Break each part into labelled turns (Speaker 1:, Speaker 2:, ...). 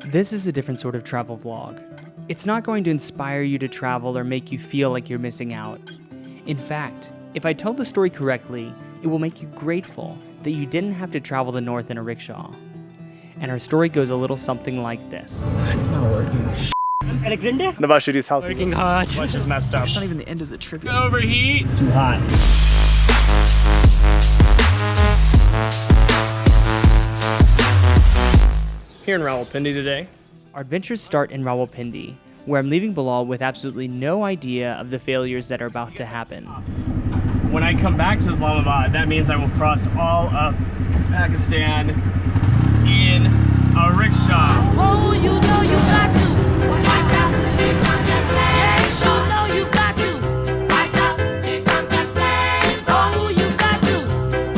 Speaker 1: This is a different sort of travel vlog. It's not going to inspire you to travel or make you feel like you're missing out. In fact, if I tell the story correctly, it will make you grateful that you didn't have to travel the north in a rickshaw. And our story goes a little something like this.
Speaker 2: It's not working.
Speaker 3: Alexander?
Speaker 1: The Bashiri's house
Speaker 3: Working hard.
Speaker 1: Bunch is messed up.
Speaker 2: It's not even the end of the trip yet.
Speaker 1: Overheat. It's too hot. Here in Rawalpindi today. Our adventures start in Rawalpindi, where I'm leaving Bilal with absolutely no idea of the failures that are about to happen. When I come back to Islamabad, that means I will cross all of Pakistan in a rickshaw.
Speaker 4: Oh, you know you got to. Watch out, here comes that plane. Yes, you know you've got to. Watch out, here comes that plane. Oh, you got to.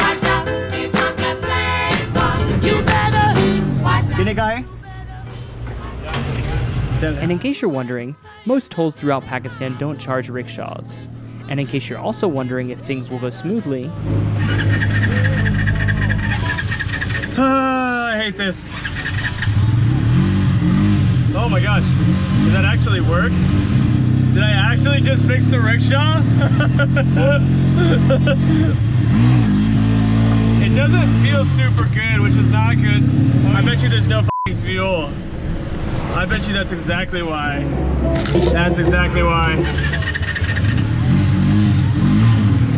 Speaker 4: Watch out, here comes that plane. You better watch out.
Speaker 1: And in case you're wondering, most tolls throughout Pakistan don't charge rickshaws. And in case you're also wondering if things will go smoothly, I hate this. Oh my gosh, did that actually work? Did I actually just fix the rickshaw? It doesn't feel super good, which is not good. I bet you there's no fucking fuel. I bet you that's exactly why. That's exactly why.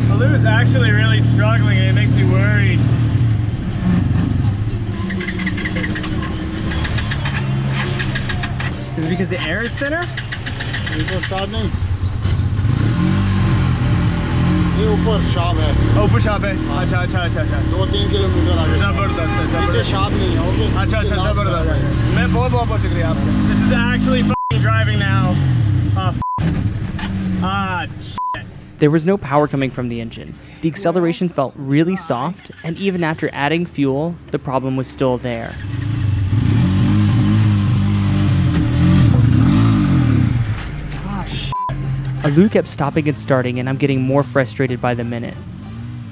Speaker 1: Baloo is actually really struggling and it makes me worried. Is it because the air is thinner? ऊपर shop है अच्छा अच्छा अच्छा अच्छा
Speaker 5: 2-3 kilometre आगे
Speaker 1: जबरदस्त है
Speaker 5: नीचे शॉप नहीं है ओके
Speaker 1: अच्छा अच्छा जबरदस्त है मैं बहुत बहुत बहुत शुक्रिया आपका This is actually fucking driving now. Shit. There was no power coming from the engine. The acceleration felt really soft, and even after adding fuel, the problem was still there. Alu kept stopping and starting, and I'm getting more frustrated by the minute.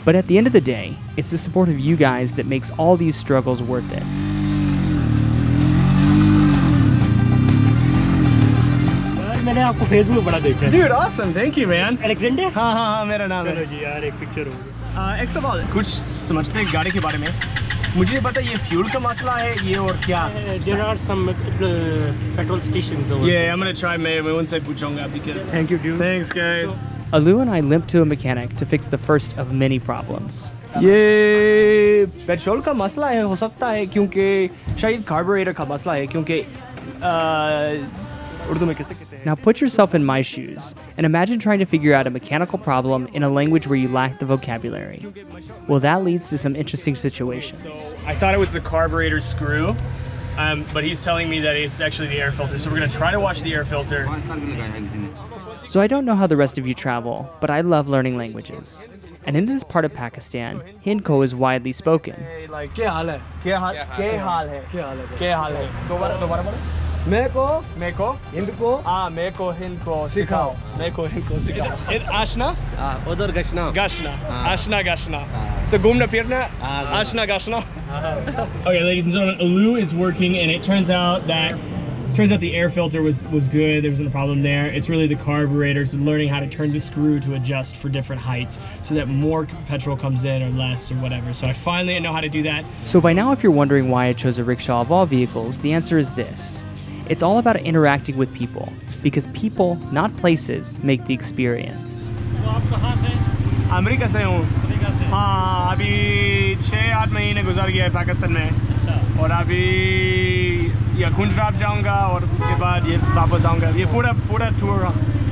Speaker 1: But at the end of the day, it's the support of you guys that makes all these struggles worth it.
Speaker 3: मैंने आपको Facebook बड़ा देखा है।
Speaker 1: Dude, awesome, thank you, man.
Speaker 3: Alexander?
Speaker 1: हाँ हाँ हाँ मेरा नाम है।
Speaker 3: चलो जी यार एक पिक्चर हो गया।
Speaker 1: एक सवाल कुछ समझते हैं गाड़ी के बारे में मुझे पता ये फ्यूल का मसला है ये और क्या
Speaker 3: There are some petrol stations over
Speaker 1: Yeah, I'm gonna try मैं उनसे पूछूंगा because
Speaker 3: Thank you, dude.
Speaker 1: Thanks, guys. Alu and I limped to a mechanic to fix the first of many problems. ये पेट्रोल का मसला है हो सकता है क्योंकि शायद कार्बोरेटर का मसला है क्योंकि उर्दू में कैसे कहते हैं Now put yourself in my shoes and imagine trying to figure out a mechanical problem in a language where you lack the vocabulary. Well, that leads to some interesting situations. I thought it was the carburetor screw, but he's telling me that it's actually the air filter. So we're going to try to watch the air filter. So I don't know how the rest of you travel, but I love learning languages. And in this part of Pakistan, Hindko is widely spoken. Like, क्या हाल है? क्या हाल है? क्या हाल है? दोबारा बोलो. मेको हिंदको मेको हिंदको सिखाओ मेको हिंदको सिखाओ आशना
Speaker 3: उधर गशना
Speaker 1: आशना गशना so घूमना फिरना आशना गशना Okay, ladies and gentlemen, Alu is working and it turns out the air filter was good. There wasn't a problem there. It's really the carburetors and learning how to turn the screw to adjust for different heights so that more petrol comes in or less or whatever. So I finally know how to do that. So by now, if you're wondering why I chose a rickshaw of all vehicles, the answer is this. It's all about interacting with people, because people, not places, make the experience. America से हूँ हाँ अभी 6-8 महीने गुजर गया है पाकिस्तान में और अभी या गुजरात जाऊँगा और उसके बाद ये वापस आऊँगा ये पूरा tour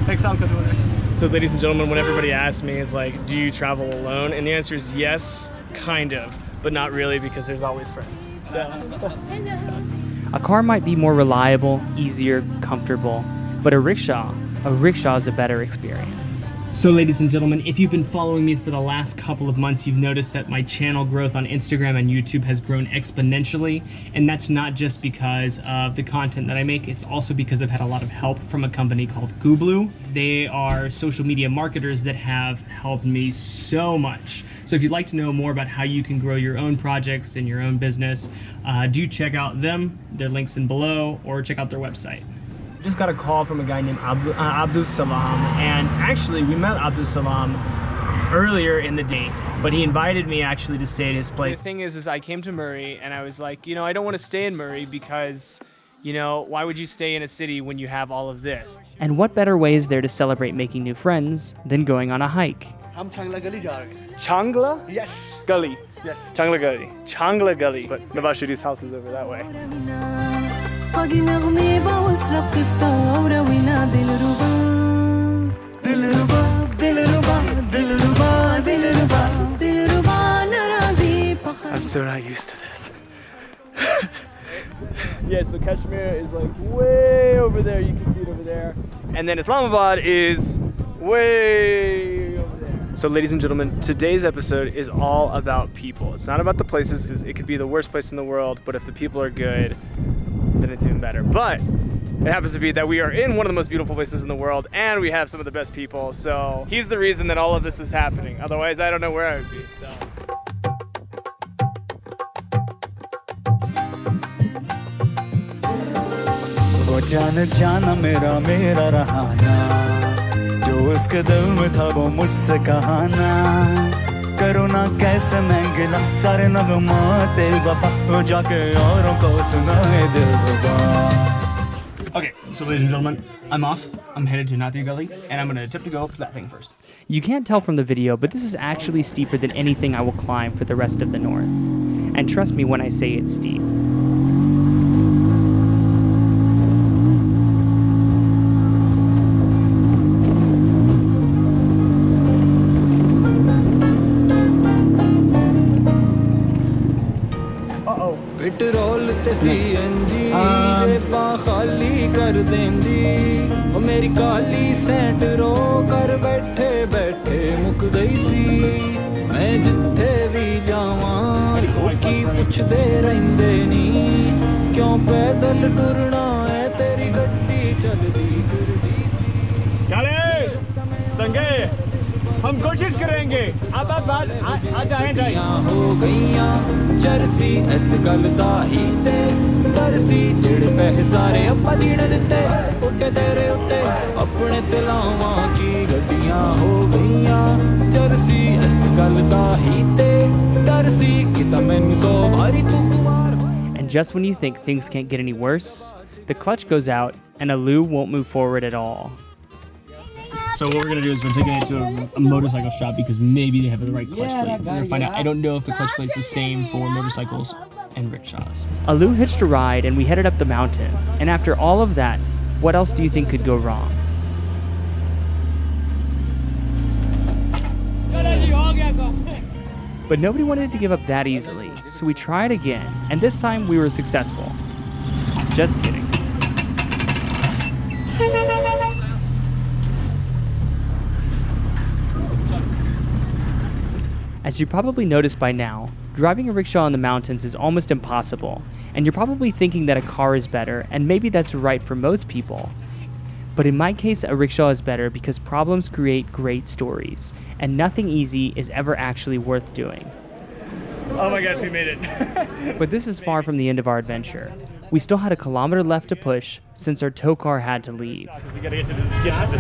Speaker 1: एक साल का tour है So ladies and gentlemen, when everybody asks me, it's like, do you travel alone? And the answer is yes, kind of, but not really because there's always friends. So. A car might be more reliable, easier, comfortable, but a rickshaw is a better experience. So ladies and gentlemen, if you've been following me for the last couple of months, you've noticed that my channel growth on Instagram and YouTube has grown exponentially. And that's not just because of the content that I make, it's also because I've had a lot of help from a company called Gublu. They are social media marketers that have helped me so much. So if you'd like to know more about how you can grow your own projects and your own business, do check out them. Their links in below, or check out their website. Just got a call from a guy named Abdul Salam, and actually we met Abdul Salam earlier in the day, but he invited me actually to stay at his place. The thing is I came to Murray and I was like, you know, I don't want to stay in Murray because, you know, why would you stay in a city when you have all of this?
Speaker 2: And what better way is there to celebrate making new friends than going on a hike?
Speaker 5: हम छांगला गली जा रहे हैं.
Speaker 1: Changla
Speaker 5: Yes.
Speaker 1: Gully.
Speaker 5: Yes.
Speaker 1: Changla Gully. Changla Gully. But Navashudi's house is over that way. I'm so not used to this. Yeah, so Kashmir is like way over there. You can see it over there. And then Islamabad is way over there. So ladies and gentlemen, today's episode is all about people. It's not about the places. It could be the worst place in the world, but if the people are good, then it's even better. But it happens to be that we are in one of the most beautiful places in the world, and we have some of the best people. So he's the reason that all of this is happening. Otherwise, I don't know where I would be. So.
Speaker 6: वो जाना मेरा मेरा रहाना जो उसके दिल में था वो मुझसे कहाना करो ना कैसे मैं गिला सारे नगमाते वफा वो जाके औरों को सुनाए दिल रुबा.
Speaker 1: Okay, so ladies and gentlemen, I'm off. I'm headed to Naseer Gully, and I'm gonna attempt to go up to that thing first.
Speaker 2: You can't tell from the video, but this is actually steeper than anything I will climb for the rest of the north. And trust me when I say it's steep.
Speaker 6: Petrol ते CNG जेबा खाली कर देंदी ओ मेरी काली Saint रो कर बैठे बैठे मुक गई सी मैं जिथे भी जावां लोकी पुछदे रहिंदे नी क्यों पैदल टुरना है तेरी गड्डी चलदी फिरदी सी.
Speaker 1: Chale! संगे हम कोशिश करेंगे. आप आ जाएं.
Speaker 6: हो गईयां चरसी इस गल दा ही ते तरसी जेड़े पैसे सारे अप्पा जीण दित्ते उड्डे तेरे उत्ते अपने तिलावां की गड्डियां हो गईयां चरसी इस गल दा ही ते तरसी कि तां मैनू सो भारी तू सवार.
Speaker 2: And just when you think things can't get any worse, the clutch goes out and Alu won't move forward at all.
Speaker 1: So what we're gonna do is we're taking it to a motorcycle shop because maybe they have the right clutch plate. We're gonna find out. I don't know if the clutch plate's the same for motorcycles and rickshaws.
Speaker 2: Alu hitched a ride and we headed up the mountain. And after all of that, what else do you think could go wrong? But nobody wanted to give up that easily, so we tried again, and this time we were successful. Just kidding. As you probably noticed by now, driving a rickshaw in the mountains is almost impossible, and you're probably thinking that a car is better, and maybe that's right for most people. But in my case, a rickshaw is better because problems create great stories, and nothing easy is ever actually worth doing.
Speaker 1: Oh my gosh, we made it.
Speaker 2: But this is far from the end of our adventure. We still had a kilometer left to push since our tow car had to leave.
Speaker 1: Because we gotta get to the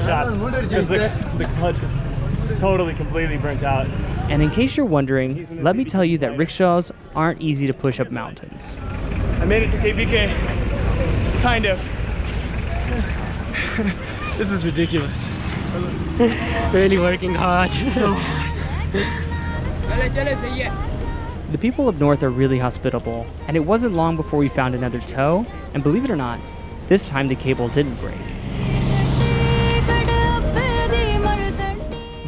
Speaker 1: shop because the clutch is totally, completely burnt out.
Speaker 2: And in case you're wondering, let me tell you that rickshaws aren't easy to push up mountains.
Speaker 1: I made it to KPK, kind of. This is ridiculous.
Speaker 3: Really working hard. So
Speaker 2: The people of North are really hospitable, and it wasn't long before we found another tow, and believe it or not, this time the cable didn't break.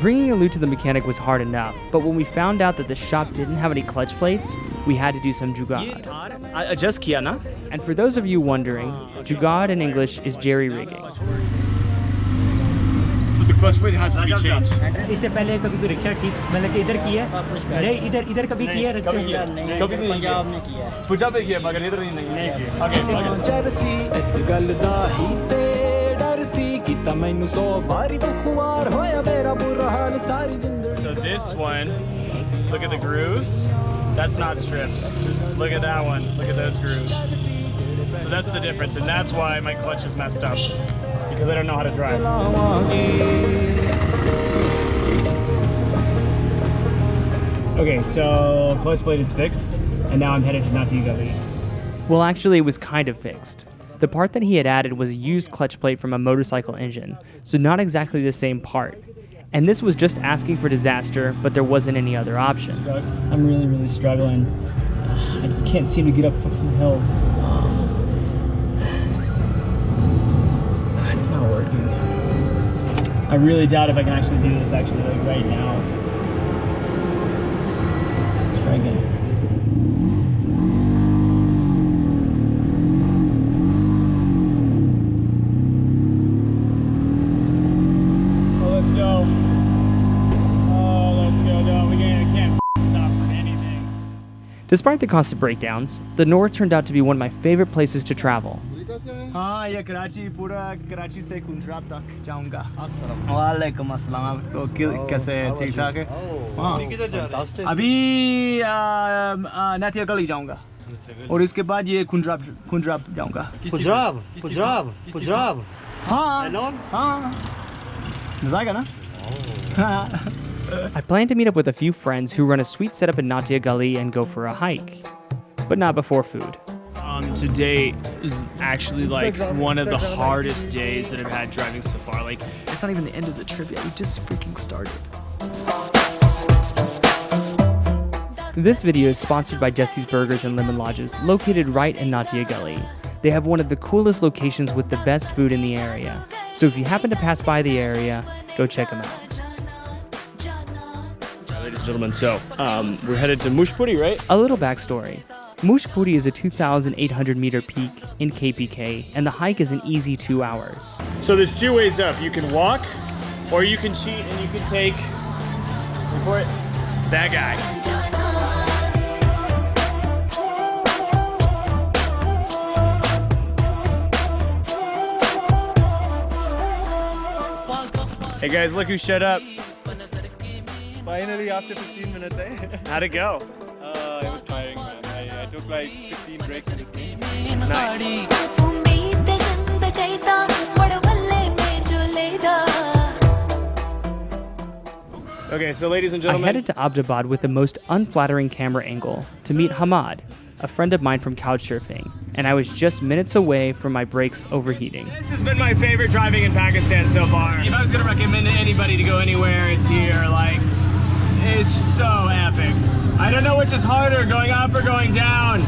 Speaker 2: Bringing Alu to the mechanic was hard enough, but when we found out that the shop didn't have any clutch plates, we had to do some jugaad.
Speaker 1: Adjust Kiyani.
Speaker 2: And for those of you wondering, jugaad in English is jerry rigging.
Speaker 1: So The clutch plate has to be changed.
Speaker 3: इससे पहले कभी कोई rickshaw ठीक मतलब कि इधर की है नहीं इधर कभी किया है
Speaker 1: कभी किया नहीं पंजाब में किया है पंजाब में किया मगर इधर नहीं किया ओके
Speaker 6: जरसी इस गल दा ही ते डर सी कीता मैनू 100 बारी तो खुआर होया मेरा बुरा हाल सारी जिंदगी
Speaker 1: So this one, look at the grooves. That's not stripped. Look at that one. Look at those grooves. So that's the difference, and that's why my clutch is messed up because I don't know how to drive. Okay, so clutch plate is fixed, and now I'm headed to Hadiqa.
Speaker 2: Well, actually, it was kind of fixed. The part that he had added was a used clutch plate from a motorcycle engine, so not exactly the same part. And this was just asking for disaster, but there wasn't any other option.
Speaker 1: I'm really struggling. I just can't seem to get up fucking hills. It's not working. I really doubt if I can actually do this like right now. Let's try again.
Speaker 2: Despite the constant breakdowns, the north turned out to be one of my favorite places to travel.
Speaker 1: हाँ ये कराची पूरा कराची से कुंजरात तक जाऊँगा। वालेकुम अस्सलाम तो कैसे ठीक ठाक है? हाँ अभी नातिया गली जाऊँगा और इसके बाद ये कुंजरात जाऊँगा। कुंजरात हाँ हाँ मज़ा ना?
Speaker 2: I plan to meet up with a few friends who run a sweet setup in Natia Gully and go for a hike, but not before food.
Speaker 1: Today is actually like one of the hardest days that I've had driving so far. Like, it's not even the end of the trip yet. We just freaking started.
Speaker 2: This video is sponsored by Jesse's Burgers and Lemon Lodges, located right in Natia Gully. They have one of the coolest locations with the best food in the area. So if you happen to pass by the area, go check them out.
Speaker 1: Ladies and gentlemen, so we're headed to Mushpuri, right?
Speaker 2: A little backstory. Mushpuri is a 2,800 meter peak in KPK, and the hike is an easy 2 hours.
Speaker 1: So there's two ways up. You can walk, or you can cheat and you can take, report, that guy. Hey guys, look who showed up.
Speaker 5: Finally, after 15 minutes, eh?
Speaker 1: How'd it go?
Speaker 5: It was tiring, man. I took like 15 breaks in between.
Speaker 1: Nice. Okay, so ladies and
Speaker 2: I
Speaker 1: gentlemen,
Speaker 2: headed to Abdabad with the most unflattering camera angle to meet Ahmed, a friend of mine from couchsurfing, and I was just minutes away from my brakes overheating.
Speaker 1: this has been my favorite driving in Pakistan so far. If I was gonna recommend to anybody to go anywhere, it's here. Like, it's so epic. I don't know which is harder, going up or going down.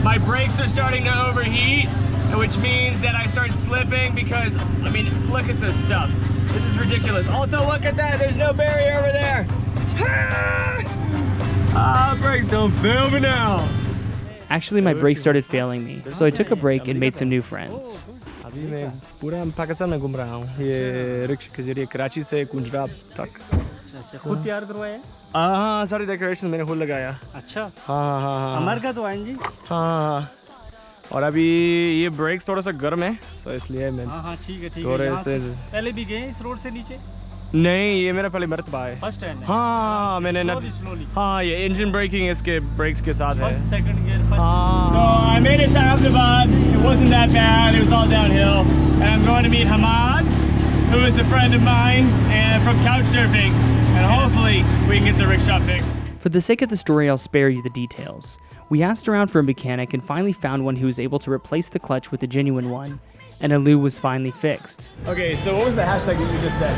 Speaker 1: My brakes are starting to overheat, which means that I start slipping because, I mean, look at this stuff. This is ridiculous. Also, look at that, there's no barrier over there. Brakes don't fail me now.
Speaker 2: Actually, my brakes started failing me, so I took a break and made some new friends.
Speaker 1: अभी मैं पूरा पाकिस्तान में घूम रहा हूँ ये rickshaw के जरिए कराची से गुजरात तक
Speaker 3: खुद तैयार करवाया?
Speaker 1: हाँ सारी डेकोरेशन मैंने खुद लगाया
Speaker 3: अच्छा
Speaker 1: हाँ
Speaker 3: अमेरिका तो आएंगे
Speaker 1: हाँ और अभी ये ब्रेक्स थोड़ा सा गर्म है तो इसलिए मैं
Speaker 3: हाँ ठीक है
Speaker 1: थोड़े
Speaker 3: यहाँ से
Speaker 1: से
Speaker 3: पहले भी गए इस रोड से नीचे
Speaker 1: नहीं ये मेरा पहले मरतबा है
Speaker 3: फर्स्ट टाइम
Speaker 1: हाँ मैंने
Speaker 3: स्लोली
Speaker 1: हाँ ये इंजन ब्रेकिंग इसके ब्रेक्स के साथ है
Speaker 3: first second gear
Speaker 1: So I made it to Abdabad. It wasn't that bad. It was all downhill. And I'm going to meet Ahmed, who is a friend of mine and from couchsurfing. And hopefully we can get the rickshaw fixed.
Speaker 2: For the sake of the story, I'll spare you the details. We asked around for a mechanic and finally found one who was able to replace the clutch with a genuine one. And Alu was finally fixed.
Speaker 1: Okay, so what was the hashtag that you just said?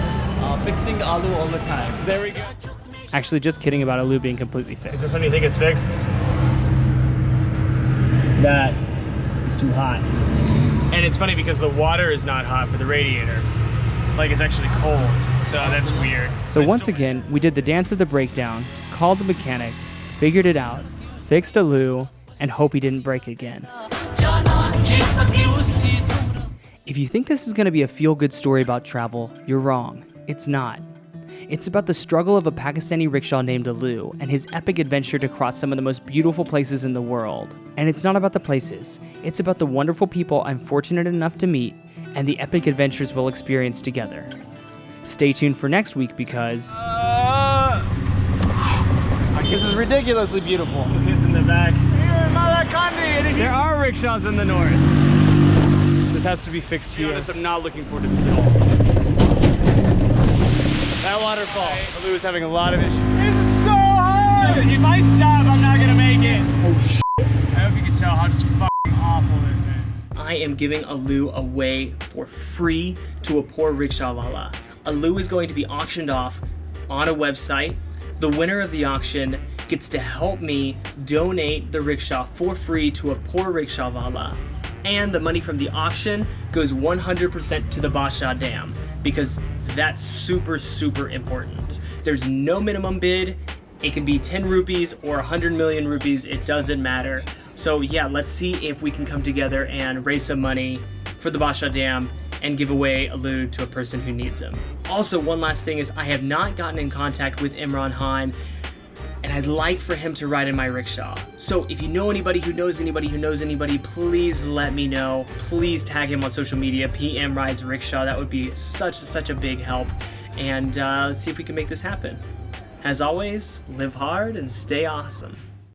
Speaker 5: Fixing Alu all the time.
Speaker 1: There we go.
Speaker 2: Actually, just kidding about Alu being completely
Speaker 1: Does
Speaker 2: fixed.
Speaker 1: somebody think it's fixed? That is too hot. And it's funny because the water is not hot for the radiator. Like it's actually cold, so that's weird.
Speaker 2: So once again, we did the dance of the breakdown, called the mechanic, figured it out, fixed Alu, and hope he didn't break again. If you think this is going to be a feel-good story about travel, you're wrong. It's not. It's about the struggle of a Pakistani rickshaw named Alu and his epic adventure to cross some of the most beautiful places in the world. And it's not about the places. It's about the wonderful people I'm fortunate enough to meet and the epic adventures we'll experience together. Stay tuned for next week because...
Speaker 1: This is ridiculously beautiful. Kids in the back. There are rickshaws in the north. This has to be fixed here. I'm not looking forward to this at all. That waterfall. Alu is having a lot of issues. This is so hard! If I stop, I'm not gonna make it. Oh shit. I hope you can tell how just fucking awful this is.
Speaker 2: I am giving Alu away for free to a poor rickshawala. Alu is going to be auctioned off on a website. The winner of the auction gets to help me donate the rickshaw for free to a poor rickshawala. And the money from the auction goes 100% to the Basha Dam because that's super, super important. There's no minimum bid. It could be 10 rupees or 100 million rupees. It doesn't matter. So yeah, let's see if we can come together and raise some money for the Basha Dam and give away Alu to a person who needs him. Also, one last thing is I have not gotten in contact with Imran Khan, and I'd like for him to ride in my rickshaw. So if you know anybody who knows anybody who knows anybody, please let me know. Please tag him on social media, PM Rides Rickshaw. That would be such a big help. And let's see if we can make this happen. As always, live hard and stay awesome.